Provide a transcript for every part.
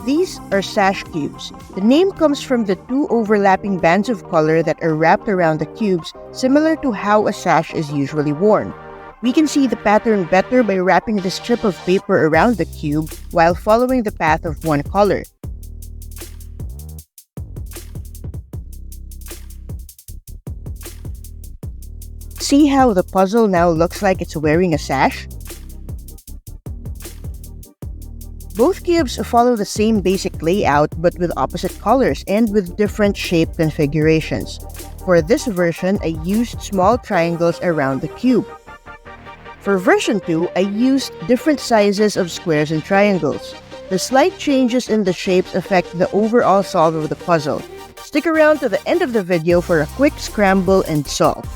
These are sash cubes. The name comes from the two overlapping bands of color that are wrapped around the cubes, similar to how a sash is usually worn. We can see the pattern better by wrapping the strip of paper around the cube while following the path of one color. See how the puzzle now looks like it's wearing a sash? Both cubes follow the same basic layout but with opposite colors and with different shape configurations. For this version, I used small triangles around the cube. For version 2, I used different sizes of squares and triangles. The slight changes in the shapes affect the overall solve of the puzzle. Stick around to the end of the video for a quick scramble and solve.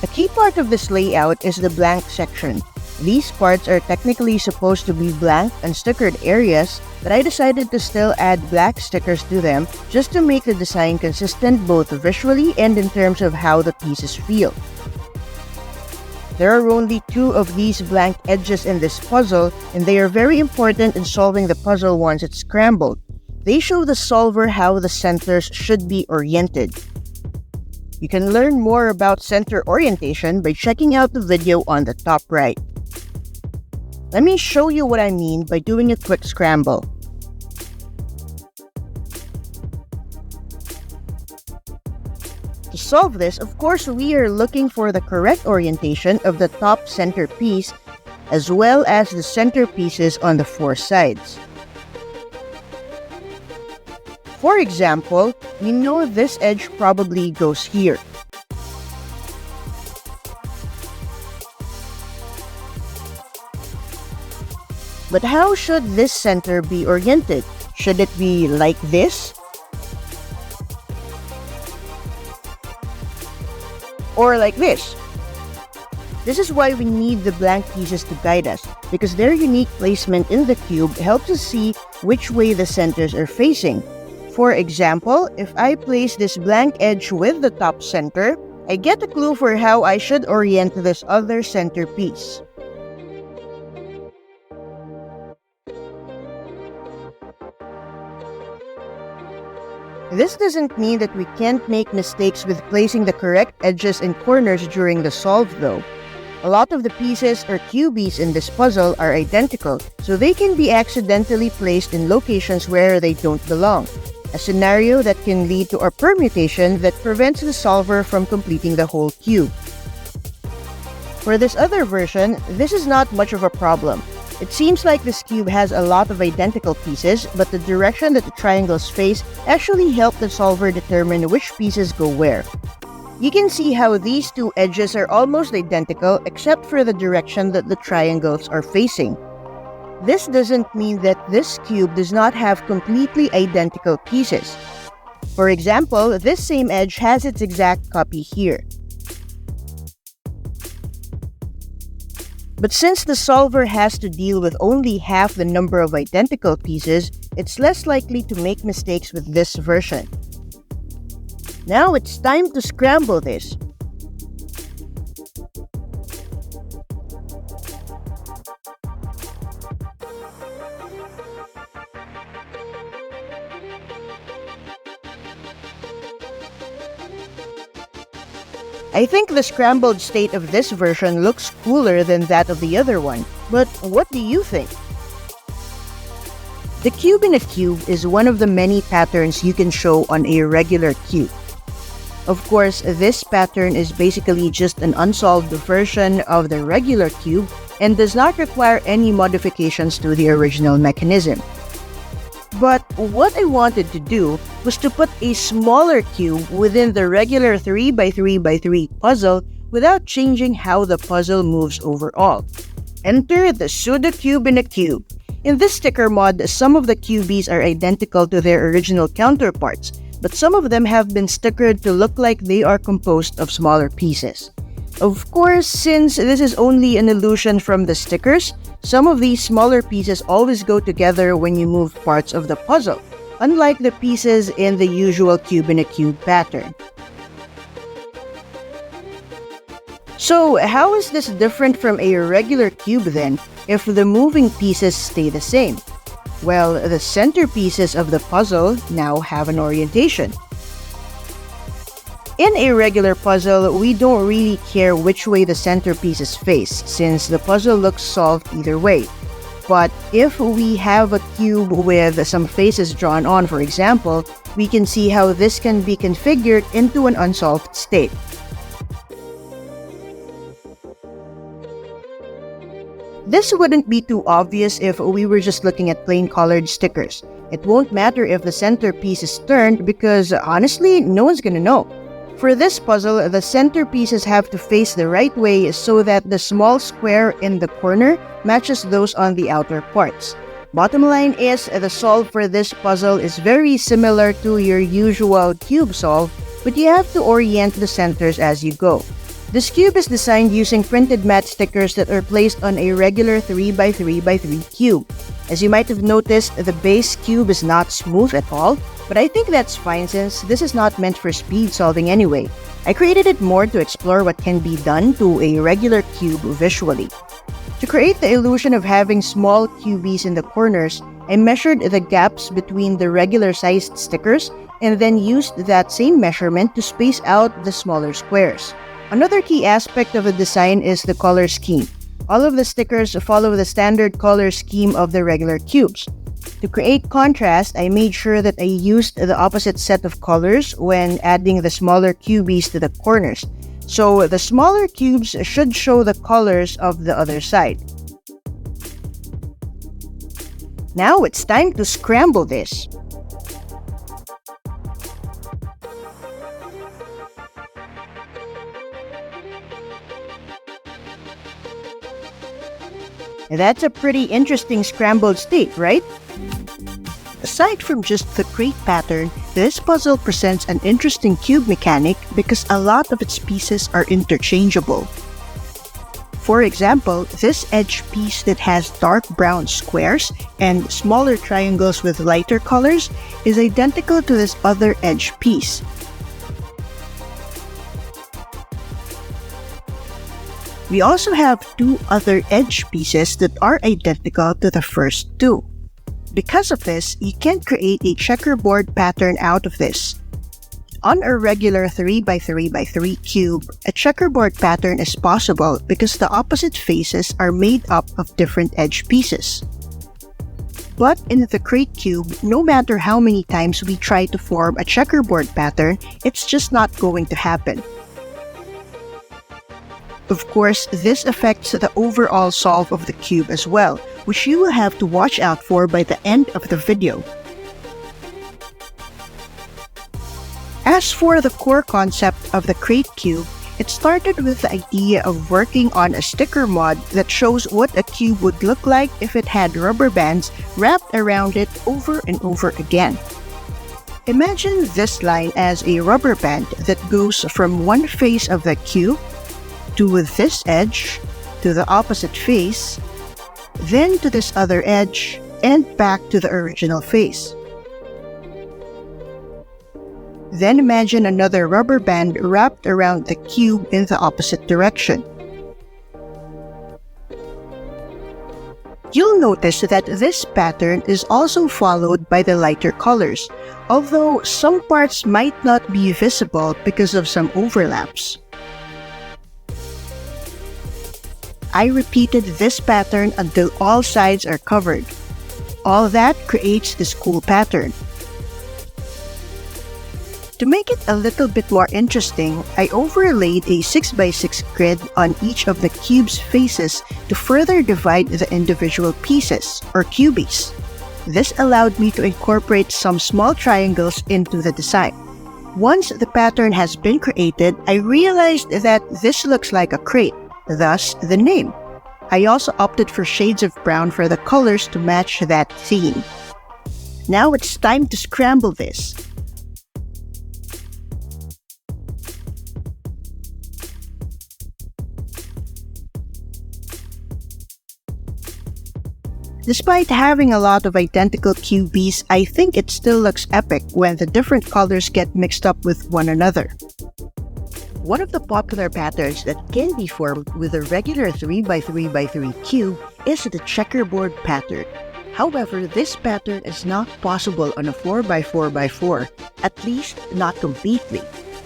A key part of this layout is the blank section. These parts are technically supposed to be blank and stickered areas, but I decided to still add black stickers to them just to make the design consistent both visually and in terms of how the pieces feel. There are only 2 of these blank edges in this puzzle, and they are very important in solving the puzzle once it's scrambled. They show the solver how the centers should be oriented. You can learn more about center orientation by checking out the video on the top right. Let me show you what I mean by doing a quick scramble. To solve this, of course, we are looking for the correct orientation of the top center piece as well as the center pieces on the 4 sides. For example, we know this edge probably goes here. But how should this center be oriented? Should it be like this? Or like this? This is why we need the blank pieces to guide us, because their unique placement in the cube helps us see which way the centers are facing. For example, if I place this blank edge with the top center, I get a clue for how I should orient this other center piece. This doesn't mean that we can't make mistakes with placing the correct edges and corners during the solve though. A lot of the pieces or cubies in this puzzle are identical, so they can be accidentally placed in locations where they don't belong. A scenario that can lead to a permutation that prevents the solver from completing the whole cube. For this other version, this is not much of a problem. It seems like this cube has a lot of identical pieces, but the direction that the triangles face actually help the solver determine which pieces go where. You can see how these 2 edges are almost identical except for the direction that the triangles are facing. This doesn't mean that this cube does not have completely identical pieces. For example, this same edge has its exact copy here. But since the solver has to deal with only half the number of identical pieces, it's less likely to make mistakes with this version. Now it's time to scramble this. I think the scrambled state of this version looks cooler than that of the other one, but what do you think? The cube in a cube is one of the many patterns you can show on a regular cube. Of course, this pattern is basically just an unsolved version of the regular cube and does not require any modifications to the original mechanism. But what I wanted to do was to put a smaller cube within the regular 3x3x3 puzzle without changing how the puzzle moves overall. Enter the pseudo cube in a cube. In this sticker mod, some of the cubies are identical to their original counterparts, but some of them have been stickered to look like they are composed of smaller pieces. Of course, since this is only an illusion from the stickers, some of these smaller pieces always go together when you move parts of the puzzle, unlike the pieces in the usual cube in a cube pattern. So, how is this different from a regular cube then, if the moving pieces stay the same? Well, the centerpieces of the puzzle now have an orientation. In a regular puzzle, we don't really care which way the centerpieces face, since the puzzle looks solved either way. But if we have a cube with some faces drawn on, for example, we can see how this can be configured into an unsolved state. This wouldn't be too obvious if we were just looking at plain colored stickers. It won't matter if the centerpiece is turned because honestly, no one's gonna know. For this puzzle, the centerpieces have to face the right way so that the small square in the corner matches those on the outer parts. Bottom line is, the solve for this puzzle is very similar to your usual cube solve, but you have to orient the centers as you go. This cube is designed using printed matte stickers that are placed on a regular 3x3x3 cube. As you might have noticed, the base cube is not smooth at all, but I think that's fine since this is not meant for speed solving anyway. I created it more to explore what can be done to a regular cube visually. To create the illusion of having small cubies in the corners, I measured the gaps between the regular-sized stickers and then used that same measurement to space out the smaller squares. Another key aspect of the design is the color scheme. All of the stickers follow the standard color scheme of the regular cubes. To create contrast, I made sure that I used the opposite set of colors when adding the smaller cubies to the corners. So the smaller cubes should show the colors of the other side. Now it's time to scramble this. That's a pretty interesting scrambled state, right? Aside from just the crate pattern, this puzzle presents an interesting cube mechanic because a lot of its pieces are interchangeable. For example, this edge piece that has dark brown squares and smaller triangles with lighter colors is identical to this other edge piece. We also have two other edge pieces that are identical to the first two. Because of this, you can create a checkerboard pattern out of this. On a regular 3x3x3 cube, a checkerboard pattern is possible because the opposite faces are made up of different edge pieces. But in the crate cube, no matter how many times we try to form a checkerboard pattern, it's just not going to happen. Of course, this affects the overall solve of the cube as well, which you will have to watch out for by the end of the video. As for the core concept of the crate cube, it started with the idea of working on a sticker mod that shows what a cube would look like if it had rubber bands wrapped around it over and over again. Imagine this line as a rubber band that goes from one face of the cube to this edge, to the opposite face, then to this other edge, and back to the original face. Then imagine another rubber band wrapped around the cube in the opposite direction. You'll notice that this pattern is also followed by the lighter colors, although some parts might not be visible because of some overlaps. I repeated this pattern until all sides are covered. All that creates this cool pattern. To make it a little bit more interesting, I overlaid a 6x6 grid on each of the cube's faces to further divide the individual pieces, or cubies. This allowed me to incorporate some small triangles into the design. Once the pattern has been created, I realized that this looks like a crate. Thus, the name. I also opted for shades of brown for the colors to match that theme. Now it's time to scramble this. Despite having a lot of identical cubies, I think it still looks epic when the different colors get mixed up with one another. One of the popular patterns that can be formed with a regular 3x3x3 cube is the checkerboard pattern. However, this pattern is not possible on a 4x4x4, at least not completely.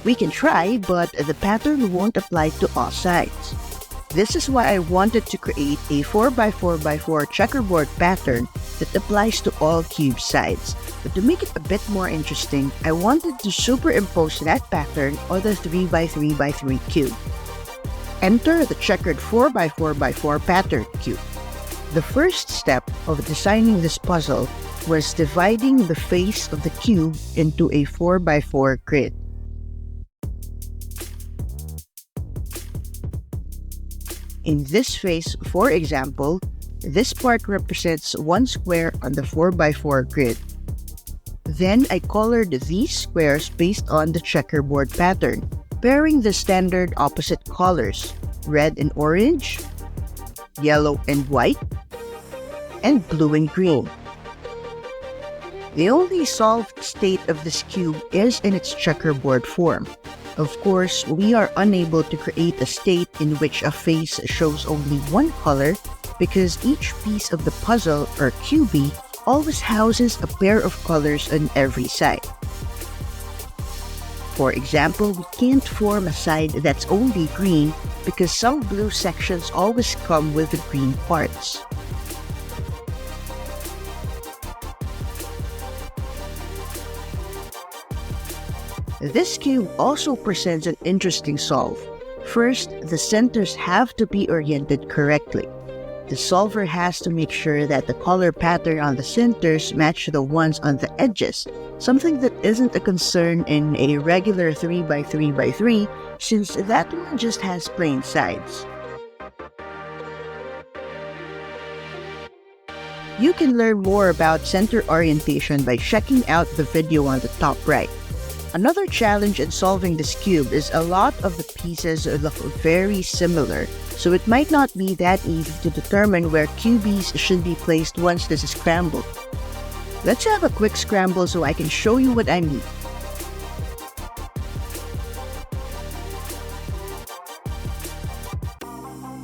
We can try, but the pattern won't apply to all sides. This is why I wanted to create a 4x4x4 checkerboard pattern that applies to all cube sides. But to make it a bit more interesting, I wanted to superimpose that pattern on the 3x3x3 cube. Enter the checkered 4x4x4 pattern cube. The first step of designing this puzzle was dividing the face of the cube into a 4x4 grid. In this face, for example, this part represents one square on the 4x4 grid. Then I colored these squares based on the checkerboard pattern, pairing the standard opposite colors, red and orange, yellow and white, and blue and green. The only solved state of this cube is in its checkerboard form. Of course, we are unable to create a state in which a face shows only one color because each piece of the puzzle, or cubie, always houses a pair of colors on every side. For example, we can't form a side that's only green because some blue sections always come with the green parts. This cube also presents an interesting solve. First, the centers have to be oriented correctly. The solver has to make sure that the color pattern on the centers match the ones on the edges, something that isn't a concern in a regular 3x3x3 since that one just has plain sides. You can learn more about center orientation by checking out the video on the top right. Another challenge in solving this cube is a lot of the pieces look very similar, so it might not be that easy to determine where cubies should be placed once this is scrambled. Let's have a quick scramble so I can show you what I mean.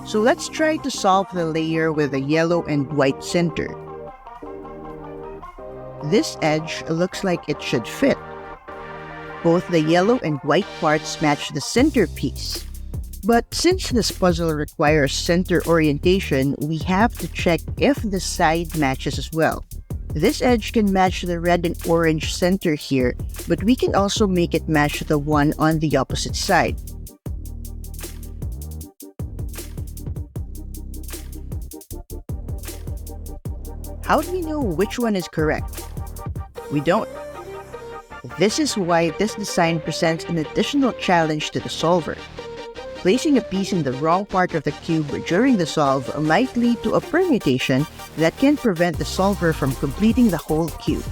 So let's try to solve the layer with a yellow and white center. This edge looks like it should fit. Both the yellow and white parts match the centerpiece. But since this puzzle requires center orientation, we have to check if the side matches as well. This edge can match the red and orange center here, but we can also make it match the one on the opposite side. How do we know which one is correct? We don't. This is why this design presents an additional challenge to the solver. Placing a piece in the wrong part of the cube during the solve might lead to a permutation that can prevent the solver from completing the whole cube.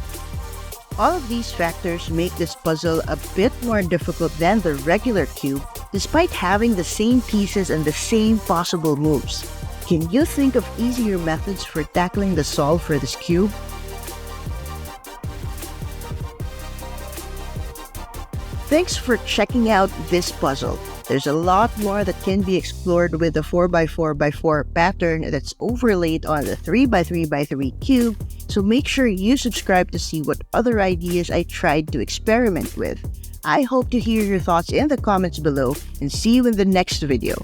All of these factors make this puzzle a bit more difficult than the regular cube, despite having the same pieces and the same possible moves. Can you think of easier methods for tackling the solve for this cube? Thanks for checking out this puzzle. There's a lot more that can be explored with the 4x4x4 pattern that's overlaid on the 3x3x3 cube, so make sure you subscribe to see what other ideas I tried to experiment with. I hope to hear your thoughts in the comments below and see you in the next video.